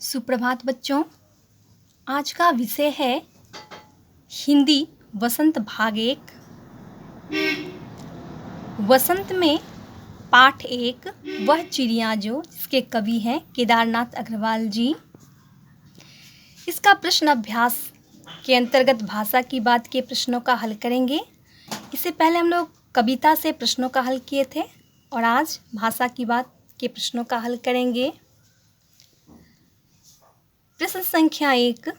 सुप्रभात बच्चों। आज का विषय है हिंदी वसंत भाग 1। वसंत में पाठ 1 वह चिड़िया जो, जिसके कवि हैं केदारनाथ अग्रवाल जी। इसका प्रश्न अभ्यास के अंतर्गत भाषा की बात के प्रश्नों का हल करेंगे। इससे पहले हम लोग कविता से प्रश्नों का हल किए थे और आज भाषा की बात के प्रश्नों का हल करेंगे। प्रश्न संख्या 1।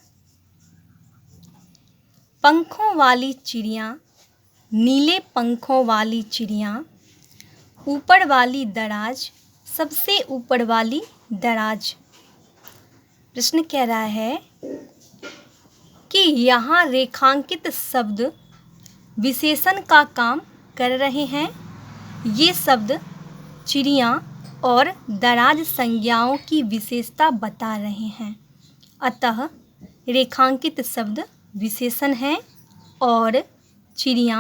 पंखों वाली चिड़िया, नीले पंखों वाली चिड़िया, ऊपर वाली दराज, सबसे ऊपर वाली दराज। प्रश्न कह रहा है कि यहाँ रेखांकित शब्द विशेषण का काम कर रहे हैं। ये शब्द चिड़िया और दराज संज्ञाओं की विशेषता बता रहे हैं। अतः रेखांकित शब्द विशेषण हैं और चिड़िया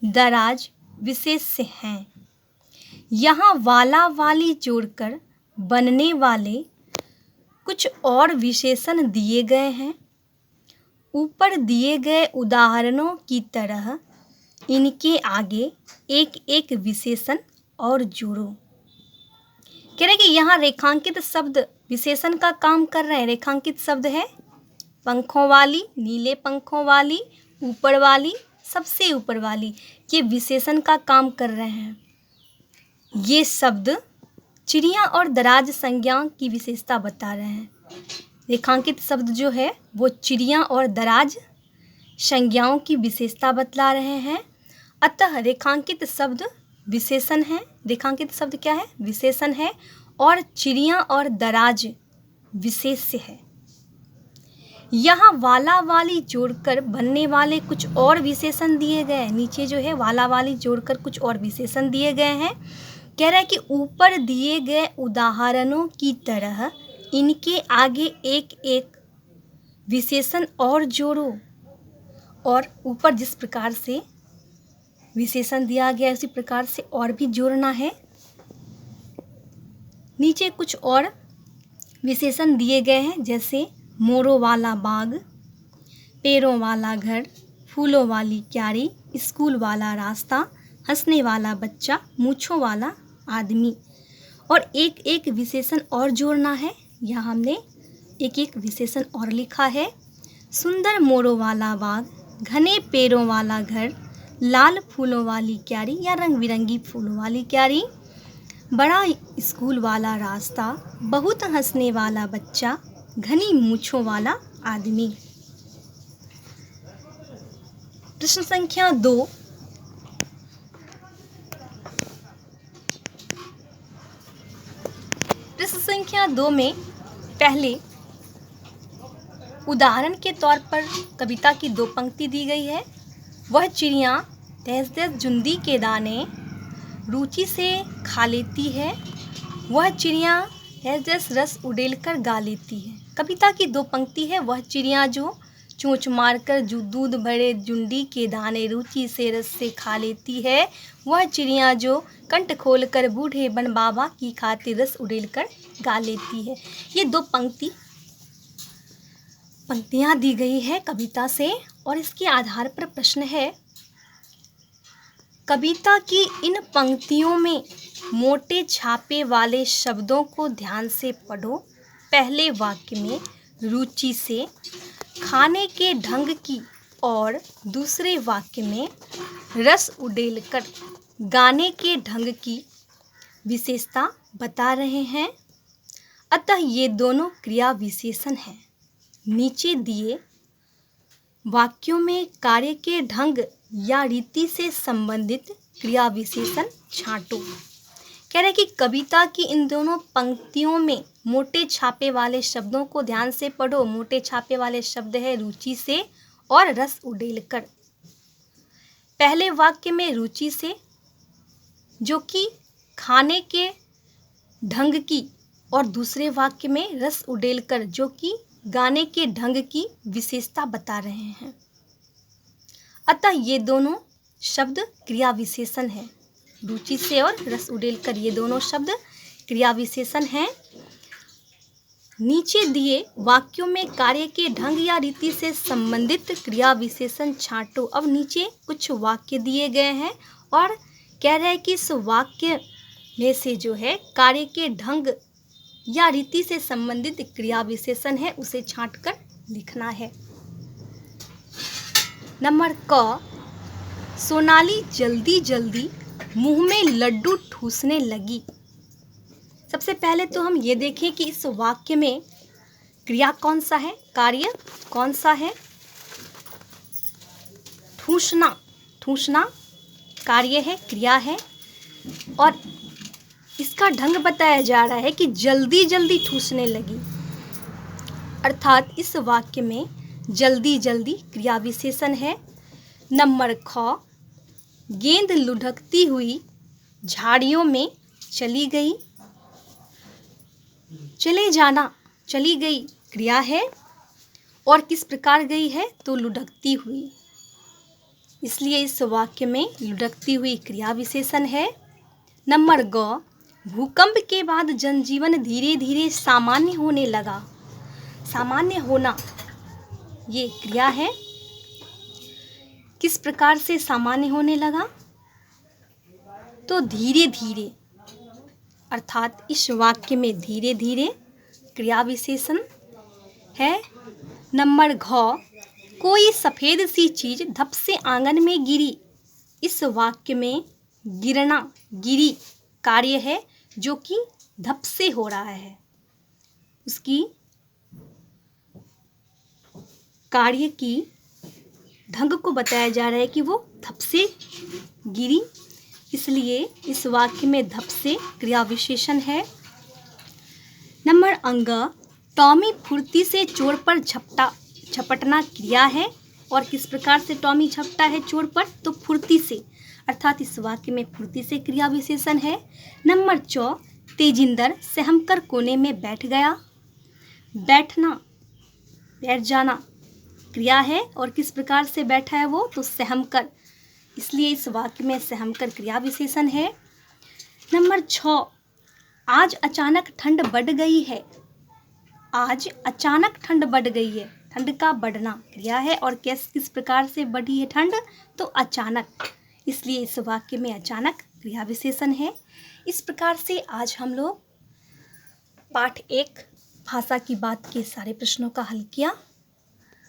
दराज विशेष्य हैं। यहाँ वाला वाली जोड़कर बनने वाले कुछ और विशेषण दिए गए हैं। ऊपर दिए गए उदाहरणों की तरह इनके आगे एक एक विशेषण और जोड़ो। कह रहे कि यहाँ रेखांकित शब्द विशेषण का काम कर रहे हैं। रेखांकित शब्द है पंखों वाली, नीले पंखों वाली, ऊपर वाली, सबसे ऊपर वाली। ये विशेषण का काम कर रहे हैं। ये शब्द चिड़िया और दराज संज्ञा की विशेषता बता रहे हैं। रेखांकित शब्द जो है वो चिड़िया और दराज संज्ञाओं की विशेषता बतला रहे हैं। अतः रेखांकित शब्द विशेषण है। रेखांकित शब्द क्या है? विशेषण है और चिड़िया और दराज विशेष्य है। यहाँ वाला वाली जोड़कर बनने वाले कुछ और विशेषण दिए गए हैं। नीचे जो है वाला वाली जोड़कर कुछ और विशेषण दिए गए हैं। कह रहा है कि ऊपर दिए गए उदाहरणों की तरह इनके आगे एक एक विशेषण और जोड़ो। और ऊपर जिस प्रकार से विशेषण दिया गया उसी प्रकार से और भी जोड़ना है। नीचे कुछ और विशेषण दिए गए हैं, जैसे मोरों वाला बाग, पेड़ों वाला घर, फूलों वाली क्यारी, स्कूल वाला रास्ता, हंसने वाला बच्चा, मूंछों वाला आदमी। और एक एक विशेषण और जोड़ना है। यहाँ हमने एक एक विशेषण और लिखा है। सुंदर मोरों वाला बाग, घने पेड़ों वाला घर, लाल फूलों वाली क्यारी या रंग बिरंगी फूलों वाली क्यारी, बड़ा स्कूल वाला रास्ता, बहुत हंसने वाला बच्चा, घनी मूंछों वाला आदमी। प्रश्न संख्या 2। प्रश्न संख्या 2 में पहले उदाहरण के तौर पर कविता की 2 पंक्ति दी गई है। वह चिड़िया दस दस जुंदी के दाने रुचि से खा लेती है। वह चिड़िया दस दस रस उड़ेलकर गा लेती है। कविता की 2 पंक्ति है। वह चिड़िया जो चोंच मारकर दूध भरे जुंडी के दाने रुचि से रस से खा लेती है। वह चिड़िया जो कंठ खोलकर बूढ़े बन बाबा की खातिर रस उड़ेलकर गा लेती है। ये 2 पंक्तियाँ दी गई है कविता से और इसके आधार पर प्रश्न है। कविता की इन पंक्तियों में मोटे छापे वाले शब्दों को ध्यान से पढ़ो। पहले वाक्य में रुचि से खाने के ढंग की और दूसरे वाक्य में रस उड़ेलकर गाने के ढंग की विशेषता बता रहे हैं। अतः ये दोनों क्रिया विशेषण हैं। नीचे दिए वाक्यों में कार्य के ढंग या रीति से संबंधित क्रिया विशेषण छांटो। कह रहे कि कविता की इन दोनों पंक्तियों में मोटे छापे वाले शब्दों को ध्यान से पढ़ो। मोटे छापे वाले शब्द है रुचि से और रस उड़ेलकर। पहले वाक्य में रुचि से जो कि खाने के ढंग की और दूसरे वाक्य में रस उड़ेलकर जो कि गाने के ढंग की विशेषता बता रहे हैं। अतः ये दोनों शब्द क्रिया विशेषण है। रुचि से और रस उड़ेलकर ये दोनों शब्द क्रिया विशेषण हैं। नीचे दिए वाक्यों में कार्य के ढंग या रीति से संबंधित क्रिया विशेषण छांटो। अब नीचे कुछ वाक्य दिए गए हैं और कह रहे हैं कि इस वाक्य में से जो है कार्य के ढंग या रीति से संबंधित क्रिया विशेषण है उसे छांटकर लिखना है। नंबर क, सोनाली जल्दी जल्दी मुंह में लड्डू ठूसने लगी। सबसे पहले तो हम ये देखें कि इस वाक्य में क्रिया कौन सा है, कार्य कौन सा है। ठूसना, ठूसना कार्य है, क्रिया है और इसका ढंग बताया जा रहा है कि जल्दी जल्दी ठूसने लगी, अर्थात इस वाक्य में जल्दी जल्दी क्रिया विशेषण है। नंबर ख, गेंद लुढ़कती हुई झाड़ियों में चली गई। चले जाना, चली गई क्रिया है और किस प्रकार गई है तो लुढ़कती हुई, इसलिए इस वाक्य में लुढ़कती हुई क्रिया विशेषण है। नंबर ग, भूकंप के बाद जनजीवन धीरे धीरे सामान्य होने लगा। सामान्य होना ये क्रिया है, किस प्रकार से सामान्य होने लगा तो धीरे धीरे, अर्थात इस वाक्य में धीरे धीरे क्रिया विशेषण है। नंबर घ, कोई सफ़ेद सी चीज धप से आंगन में गिरी। इस वाक्य में गिरना, गिरी कार्य है जो कि धप से हो रहा है, उसकी कार्य की ढंग को बताया जा रहा है कि वो धप से गिरी, इसलिए इस वाक्य में धप से क्रिया विशेषण है। नंबर अंग, टॉमी फुर्ती से चोर पर झपटना क्रिया है और किस प्रकार से टॉमी झपटा है चोर पर तो फुर्ती से, अर्थात इस वाक्य में फुर्ती से क्रिया विशेषण है। नंबर चौ, तेजिंदर सहमकर कोने में बैठ गया। बैठना, बैठ जाना क्रिया है और किस प्रकार से बैठा है वो तो सहमकर, इसलिए इस वाक्य में सहमकर क्रिया विशेषण है। नंबर 6, आज अचानक ठंड बढ़ गई है। आज अचानक ठंड बढ़ गई है, ठंड का बढ़ना क्रिया है और किस प्रकार से बढ़ी है ठंड तो अचानक, इसलिए इस वाक्य में अचानक क्रिया विशेषण है। इस प्रकार से आज हम लोग पाठ 1 भाषा की बात के सारे प्रश्नों का हल किया।